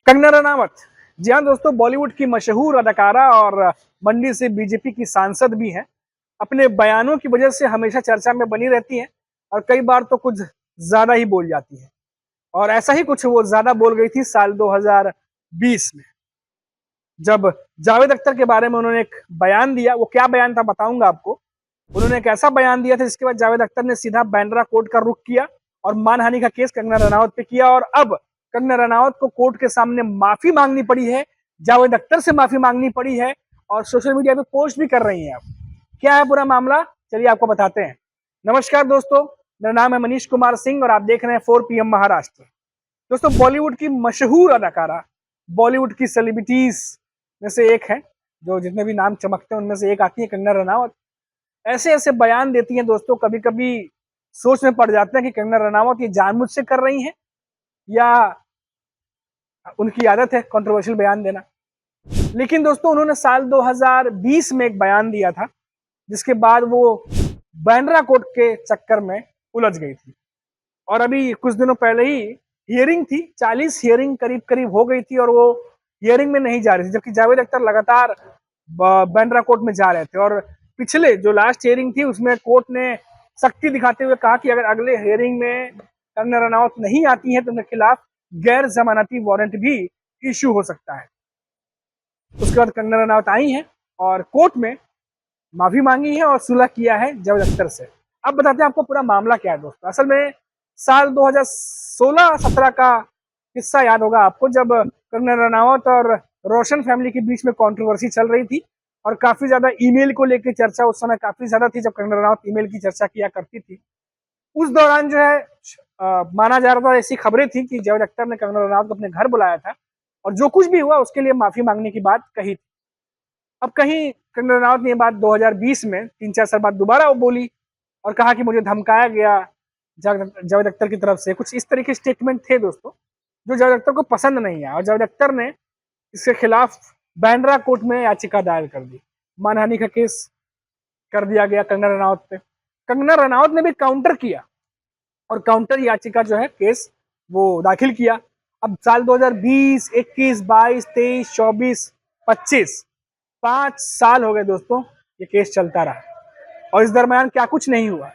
कंगना रनावत। जी हाँ दोस्तों, बॉलीवुड की मशहूर अदाकारा और मंडी से बीजेपी की सांसद भी हैं। अपने बयानों की वजह से हमेशा चर्चा में बनी रहती हैं और कई बार तो कुछ ज्यादा ही बोल जाती हैं। और ऐसा ही कुछ वो ज्यादा बोल गई थी साल 2020 में, जब जावेद अख्तर के बारे में उन्होंने एक बयान दिया। वो क्या बयान था बताऊंगा आपको। उन्होंने एक ऐसा बयान दिया था जिसके बाद जावेद अख्तर ने सीधा बांद्रा कोर्ट का रुख किया और मानहानि का केस कंगना रनावत पे किया। और अब कंगना रनावत को कोर्ट के सामने माफी मांगनी पड़ी है, जावेद अख्तर से माफी मांगनी पड़ी है और सोशल मीडिया पे पोस्ट भी कर रही हैं। अब क्या है पूरा मामला, चलिए आपको बताते हैं। नमस्कार दोस्तों, मेरा नाम है मनीष कुमार सिंह और आप देख रहे हैं 4 PM महाराष्ट्र। दोस्तों, बॉलीवुड की मशहूर अदाकारा, बॉलीवुड की सेलिब्रिटीज में से एक है, जो जितने भी नाम चमकते हैं उनमें से एक आती है कंगना रनावत। ऐसे ऐसे बयान देती हैं दोस्तों, कभी कभी सोच में पड़ जाते हैं कि कंगना रनावत ये जानबूझ से कर रही हैं या उनकी आदत है कंट्रोवर्शियल बयान देना। लेकिन दोस्तों, उन्होंने साल 2020 में एक बयान दिया था जिसके बाद वो बांद्रा कोर्ट के चक्कर में उलझ गई थी। और अभी कुछ दिनों पहले ही हियरिंग थी, 40 हियरिंग करीब करीब हो गई थी और वो हियरिंग में नहीं जा रही थी, जबकि जावेद अख्तर लगातार बांद्रा कोर्ट में जा रहे थे। और पिछले जो लास्ट हियरिंग थी उसमें कोर्ट ने सख्ती दिखाते हुए कहा कि अगर अगले हियरिंग में कंगना रनावत नहीं आती है तो उनके खिलाफ गैर जमानती वारंट भी इश्यू हो सकता है। उसके बाद कंगना रनावत आई हैं और कोर्ट में माफी मांगी है और सुलह किया है जावेद अख्तर से। अब बताते हैं आपको पूरा मामला क्या है दोस्तों। असल में साल 2016-17 का किस्सा याद होगा आपको, जब कंगना रनावत और रोशन फैमिली के बीच में कंट्रोवर्सी चल रही थी और काफी ज्यादा ईमेल को लेकर चर्चा उस समय काफी ज्यादा थी, जब कंगना रनावत ईमेल की चर्चा किया करती थी। उस दौरान जो है माना जा रहा था, ऐसी खबरें थी कि जावेद अख्तर ने कंगना रनावत को अपने घर बुलाया था और जो कुछ भी हुआ उसके लिए माफी मांगने की बात कही थी। अब कहीं कंगना रनावत ने ये बात 2020 में 3-4 साल बाद दोबारा वो बोली और कहा कि मुझे धमकाया गया जावेद अख्तर की तरफ से। कुछ इस तरह के स्टेटमेंट थे दोस्तों जो जावेद अख्तर को पसंद नहीं आया और जावेद अख्तर ने इसके खिलाफ बांद्रा कोर्ट में याचिका दायर कर दी। मानहानि का केस कर दिया गया कंगना रनावत पे। कंगना रनावत ने भी काउंटर किया और काउंटर याचिका जो है केस वो दाखिल किया। अब साल 2020, 21, 22, 23, 24, 25 5 साल हो गए दोस्तों, ये केस चलता रहा और इस दरमियान क्या कुछ नहीं हुआ।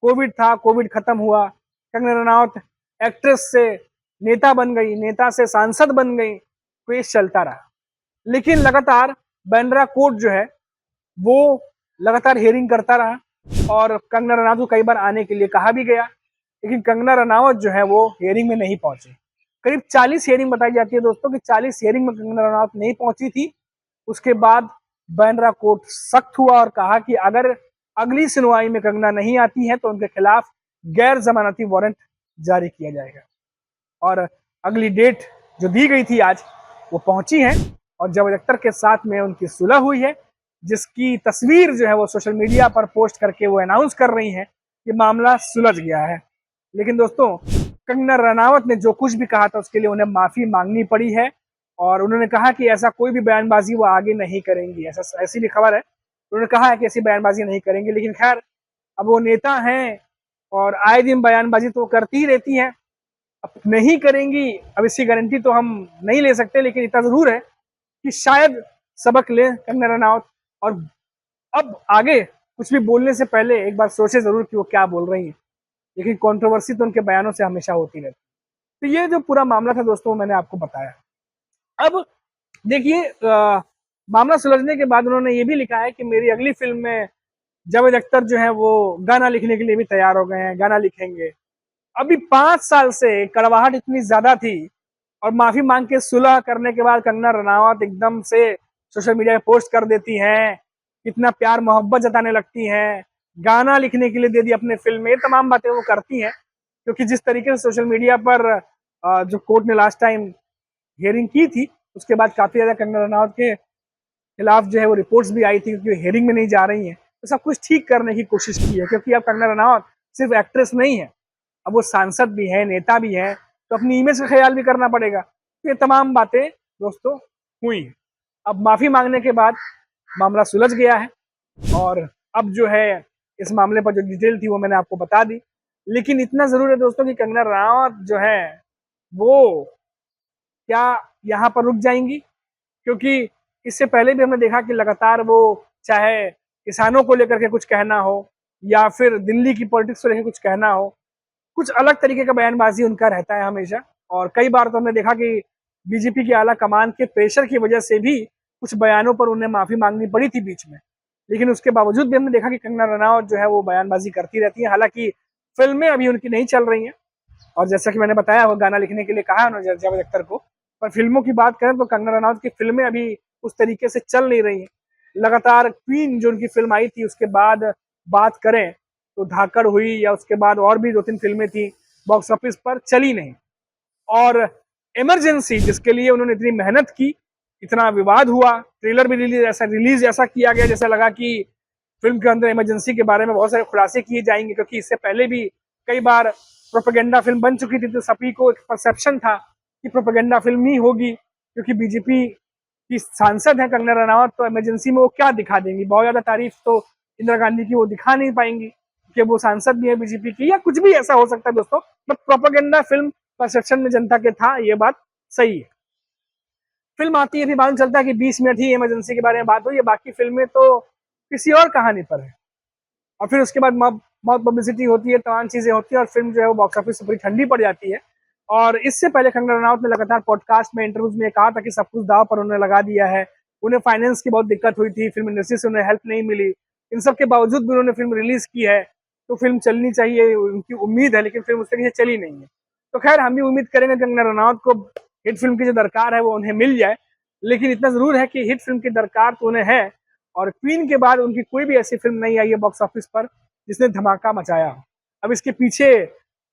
कोविड था, कोविड खत्म हुआ, कंगना रनावत एक्ट्रेस से नेता बन गई, नेता से सांसद बन गई, केस चलता रहा। लेकिन लगातार बांद्रा कोर्ट जो है वो लगातार हियरिंग करता रहा और कंगना रनावत को कई बार आने के लिए कहा भी गया, लेकिन कंगना रनावत जो है वो हियरिंग में नहीं पहुंची। करीब 40 हियरिंग बताई जाती है दोस्तों कि 40 हियरिंग में कंगना रनावत नहीं पहुंची थी। उसके बाद बांद्रा कोर्ट सख्त हुआ और कहा कि अगर अगली सुनवाई में कंगना नहीं आती है तो उनके खिलाफ गैर जमानती वारंट जारी किया जाएगा। और अगली डेट जो दी गई थी आज वो पहुंची है और जावेद अख्तर के साथ में उनकी सुलह हुई है, जिसकी तस्वीर जो है वो सोशल मीडिया पर पोस्ट करके वो अनाउंस कर रही हैं कि मामला सुलझ गया है। लेकिन दोस्तों, कंगना रनावत ने जो कुछ भी कहा था उसके लिए उन्हें माफी मांगनी पड़ी है और उन्होंने कहा कि ऐसा कोई भी बयानबाजी वो आगे नहीं करेंगी। ऐसी भी खबर है, उन्होंने कहा है कि ऐसी बयानबाजी नहीं करेंगी। लेकिन खैर, अब वो नेता हैं और आए दिन बयानबाजी तो करती ही रहती हैं। अब नहीं करेंगी, अब इसकी गारंटी तो हम नहीं ले सकते, लेकिन इतना जरूर है कि शायद सबक ले कंगना रनावत और अब आगे कुछ भी बोलने से पहले एक बार सोचे जरूर कि वो क्या बोल रही हैं। लेकिन कंट्रोवर्सी तो उनके बयानों से हमेशा होती रहती। तो ये जो पूरा मामला था दोस्तों, मैंने आपको बताया। अब देखिए, मामला सुलझने के बाद उन्होंने ये भी लिखा है कि मेरी अगली फिल्म में जावेद अख्तर जो है वो गाना लिखने के लिए भी तैयार हो गए हैं, गाना लिखेंगे। अभी 5 साल से कड़वाहट इतनी ज्यादा थी और माफी मांग के सुलह करने के बाद कंगना रनावत एकदम से सोशल मीडिया पे पोस्ट कर देती हैं, कितना प्यार मोहब्बत जताने लगती हैं, गाना लिखने के लिए दे दी अपने फिल्म में। ये तमाम बातें वो करती हैं क्योंकि जिस तरीके से सोशल मीडिया पर जो कोर्ट ने लास्ट टाइम हियरिंग की थी उसके बाद काफी ज्यादा कंगना रनावत के खिलाफ जो है वो रिपोर्ट्स भी आई थी क्योंकि हियरिंग में नहीं जा रही हैं। तो सब कुछ ठीक करने की कोशिश की है क्योंकि अब कंगना रनावत सिर्फ एक्ट्रेस नहीं है, अब वो सांसद भी है, नेता भी है, तो अपनी इमेज का ख्याल भी करना पड़ेगा। तो ये तमाम बातें दोस्तों हुई हैं। अब माफी मांगने के बाद मामला सुलझ गया है और अब जो है इस मामले पर जो डिटेल थी वो मैंने आपको बता दी। लेकिन इतना जरूर है दोस्तों कि कंगना रनावत जो है वो क्या यहाँ पर रुक जाएंगी? क्योंकि इससे पहले भी हमने देखा कि लगातार वो, चाहे किसानों को लेकर के कुछ कहना हो या फिर दिल्ली की पॉलिटिक्स को लेकर कुछ कहना हो, कुछ अलग तरीके का बयानबाजी उनका रहता है हमेशा। और कई बार तो हमने देखा कि बीजेपी की आला कमान के प्रेशर की वजह से भी कुछ बयानों पर उन्हें माफी मांगनी पड़ी थी बीच में। लेकिन उसके बावजूद भी हमने देखा कि कंगना रनावत जो है वो बयानबाजी करती रहती है। हालांकि फिल्में अभी उनकी नहीं चल रही हैं, और जैसा कि मैंने बताया वो गाना लिखने के लिए कहा उन्होंने जावेद अख्तर को। पर फिल्मों की बात करें तो कंगना रनावत की फिल्में अभी उस तरीके से चल नहीं रही हैं। लगातार क्वीन जो उनकी फिल्म आई थी उसके बाद बात करें तो धाकड़ हुई, या उसके बाद और भी 2-3 फिल्में थी, बॉक्स ऑफिस पर चली नहीं। और इमरजेंसी जिसके लिए उन्होंने इतनी मेहनत की, इतना विवाद हुआ, ट्रेलर भी रिलीज ऐसा किया गया जैसा लगा कि फिल्म के अंदर इमरजेंसी के बारे में बहुत सारे खुलासे किए जाएंगे, क्योंकि इससे पहले भी कई बार प्रोपेगेंडा फिल्म बन चुकी थी। तो सभी को एक परसेप्शन था कि प्रोपेगेंडा फिल्म ही होगी, क्योंकि बीजेपी की सांसद है कंगना रनावत, तो इमरजेंसी में वो क्या दिखा देंगी? बहुत ज्यादा तारीफ तो इंदिरा गांधी की वो दिखा नहीं पाएंगी कि वो सांसद भी है बीजेपी की, या कुछ भी ऐसा हो सकता है दोस्तों। बट प्रोपेगेंडा फिल्म परसेप्शन में जनता के था, ये बात सही है। फिल्म आती है, फिर मालूम चलता है कि 20 मिनट ही इमरजेंसी के बारे में बात हुई है, बाकी फिल्में तो किसी और कहानी पर है। और फिर उसके बाद बहुत पब्लिसिटी होती है, तमाम चीजें होती है, और फिल्म जो है वो बॉक्स ऑफिस से पूरी ठंडी पड़ जाती है। और इससे पहले कंगना रनावत ने लगातार पॉडकास्ट में, इंटरव्यूज में कहा था कि सब कुछ दाव पर उन्होंने लगा दिया है। उन्हें फाइनेंस की बहुत दिक्कत हुई थी, फिल्म इंडस्ट्री से उन्हें हेल्प नहीं मिली, इन सब के बावजूद भी उन्होंने फिल्म रिलीज की है। तो फिल्म चलनी चाहिए उनकी उम्मीद है, लेकिन फिल्म उस तरीके से चली नहीं है। तो खैर हम भी उम्मीद करेंगे कंगना रनावत को हिट फिल्म की जो दरकार है वो उन्हें मिल जाए। लेकिन इतना जरूर है कि हिट फिल्म की दरकार तो उन्हें है, और क्वीन के बाद उनकी कोई भी ऐसी फिल्म नहीं आई है बॉक्स ऑफिस पर जिसने धमाका मचाया हो। अब इसके पीछे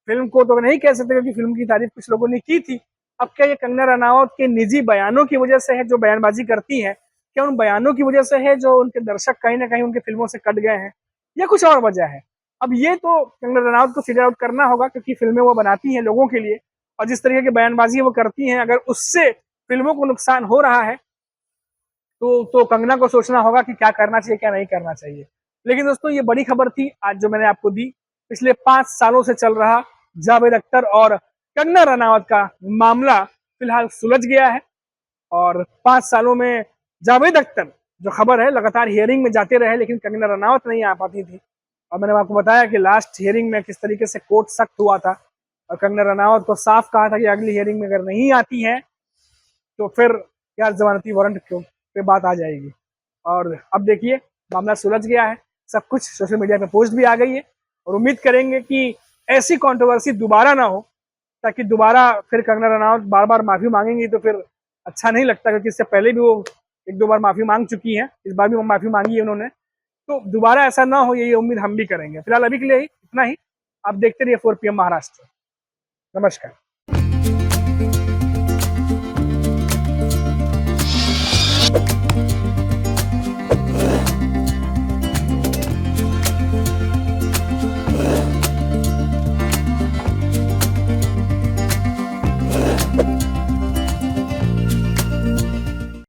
फिल्म को तो नहीं कह सकते, क्योंकि फिल्म की तारीफ कुछ लोगों ने की थी। अब क्या ये कंगना रनावत के निजी बयानों की वजह से है जो बयानबाजी करती है? क्या उन बयानों की वजह से है जो उनके दर्शक कहीं ना कहीं उनकी फिल्मों से कट गए हैं, या कुछ और वजह है? अब ये तो कंगना रनावत को फिगर आउट करना होगा, क्योंकि फिल्में वो बनाती हैं लोगों के लिए, और जिस तरीके की बयानबाजी वो करती हैं, अगर उससे फिल्मों को नुकसान हो रहा है तो कंगना को सोचना होगा कि क्या करना चाहिए क्या नहीं करना चाहिए। लेकिन दोस्तों ये बड़ी खबर थी आज जो मैंने आपको दी। पिछले 5 सालों से चल रहा जावेद अख्तर और कंगना रनावत का मामला फिलहाल सुलझ गया है। और 5 सालों में जावेद अख्तर जो खबर है लगातार हियरिंग में जाते रहे, लेकिन कंगना रनावत नहीं आ पाती थी। और मैंने आपको बताया कि लास्ट हियरिंग में किस तरीके से कोर्ट सख्त हुआ था, और कंगना रनावत को साफ कहा था कि अगली हियरिंग में अगर नहीं आती है तो फिर यार जमानती वारंट क्यों पे बात आ जाएगी। और अब देखिए मामला सुलझ गया है, सब कुछ सोशल मीडिया पे पोस्ट भी आ गई है, और उम्मीद करेंगे कि ऐसी कंट्रोवर्सी दोबारा ना हो, ताकि दोबारा फिर कंगना रनावत बार बार माफी मांगेंगी तो फिर अच्छा नहीं लगता, क्योंकि इससे पहले भी वो 1-2 बार माफी मांग चुकी हैं, इस बार भी वो माफी मांगी है उन्होंने। तो दोबारा ऐसा ना हो, यही उम्मीद हम भी करेंगे। फिलहाल अभी के लिए इतना ही। आप देखते रहिए 4 PM महाराष्ट्र। नमस्कार।